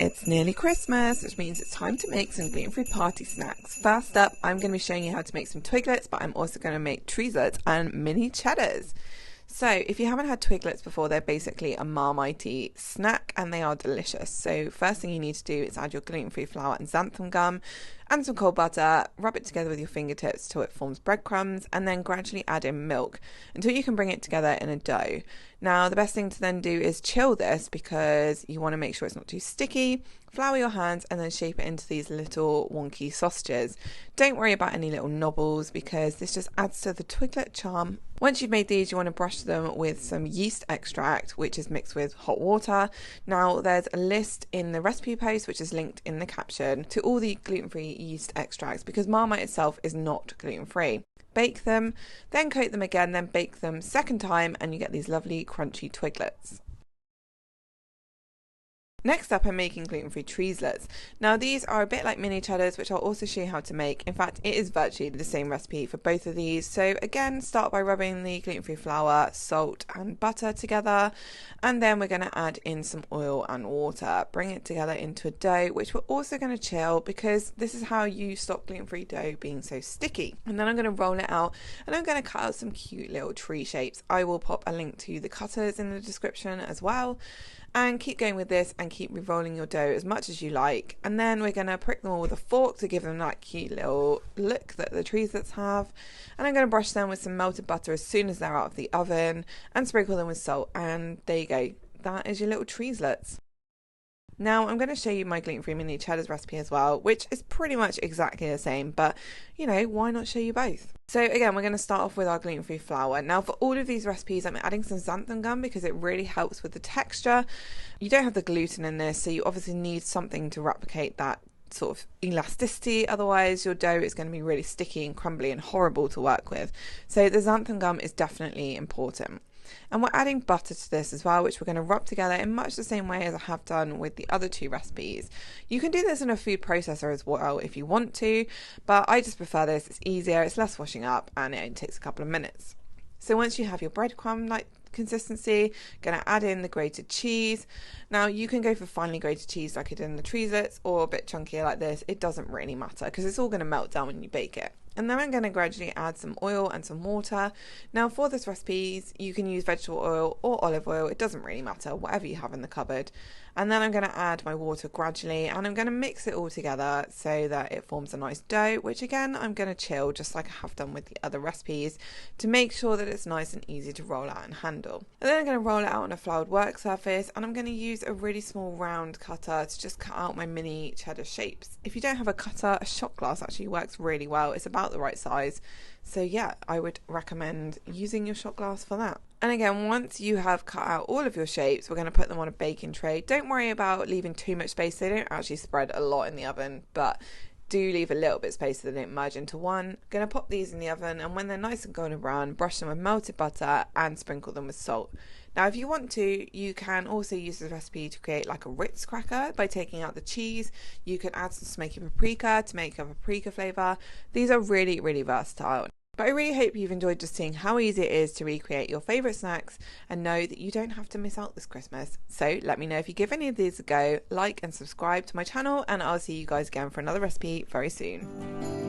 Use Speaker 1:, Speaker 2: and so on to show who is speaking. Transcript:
Speaker 1: It's nearly Christmas, which means it's time to make some gluten-free party snacks. First up, I'm going to be showing you how to make some Twiglets, but I'm also going to make Treeslets and Mini Cheddars. So if you haven't had Twiglets before, they're basically a Marmite snack and they are delicious. So first thing you need to do is add your gluten-free flour and xanthan gum and some cold butter, rub it together with your fingertips till it forms breadcrumbs, and then gradually add in milk until you can bring it together in a dough. Now the best thing to then do is chill this because you want to make sure it's not too sticky. Flour your hands and then shape it into these little wonky sausages. Don't worry about any little knobbles because this just adds to the Twiglet charm. Once you've made these, you want to brush them with some yeast extract, which is mixed with hot water. Now there's a list in the recipe post, which is linked in the caption, to all the gluten-free yeast extracts because Marmite itself is not gluten-free. Bake them, then coat them again, then bake them second time, and you get these lovely crunchy Twiglets. Next up, I'm making gluten-free Treeslets. Now these are a bit like Mini Cheddars, which I'll also show you how to make. In fact, it is virtually the same recipe for both of these. So again, start by rubbing the gluten-free flour, salt and butter together, and then we're going to add in some oil and water. Bring it together into a dough, which we're also going to chill because this is how you stop gluten-free dough being so sticky. And then I'm going to roll it out and I'm going to cut out some cute little tree shapes. I will pop a link to the cutters in the description as well. And keep going with this and keep re-rolling your dough as much as you like, and then we're going to prick them all with a fork to give them that cute little look that the Treeslets have. And I'm going to brush them with some melted butter as soon as they're out of the oven and sprinkle them with salt, and there you go, that is your little Treeslets. Now I'm going to show you my gluten-free Mini Cheddars recipe as well, which is pretty much exactly the same, but you know, why not show you both? So again, we're going to start off with our gluten-free flour. Now for all of these recipes, I'm adding some xanthan gum because it really helps with the texture. You don't have the gluten in this, so you obviously need something to replicate that sort of elasticity, otherwise your dough is going to be really sticky and crumbly and horrible to work with. So the xanthan gum is definitely important. And we're adding butter to this as well, which we're going to rub together in much the same way as I have done with the other two recipes. You can do this in a food processor as well if you want to, but I just prefer this. It's easier, it's less washing up, and it only takes a couple of minutes. So once you have your breadcrumb like consistency, going to add in the grated cheese. Now you can go for finely grated cheese like I did in the Treeslets, or a bit chunkier like this. It doesn't really matter because it's all going to melt down when you bake it. And then I'm going to gradually add some oil and some water. Now for this recipe, you can use vegetable oil or olive oil. It doesn't really matter, whatever you have in the cupboard. And then I'm going to add my water gradually and I'm going to mix it all together so that it forms a nice dough, which again, I'm going to chill just like I have done with the other recipes to make sure that it's nice and easy to roll out and handle. And then I'm going to roll it out on a floured work surface and I'm going to use a really small round cutter to just cut out my mini cheddar shapes. If you don't have a cutter, a shot glass actually works really well. It's about the right size. So yeah, I would recommend using your shot glass for that. And again, once you have cut out all of your shapes, we're going to put them on a baking tray. Don't worry about leaving too much space. They don't actually spread a lot in the oven, but do leave a little bit of space so they don't merge into one. Going to pop these in the oven, and when they're nice and golden brown, brush them with melted butter and sprinkle them with salt. Now if you want to, you can also use this recipe to create like a Ritz cracker by taking out the cheese. You can add some smoky paprika to make a paprika flavour. These are really, really versatile. But I really hope you've enjoyed just seeing how easy it is to recreate your favourite snacks and know that you don't have to miss out this Christmas. So let me know if you give any of these a go, like and subscribe to my channel, and I'll see you guys again for another recipe very soon.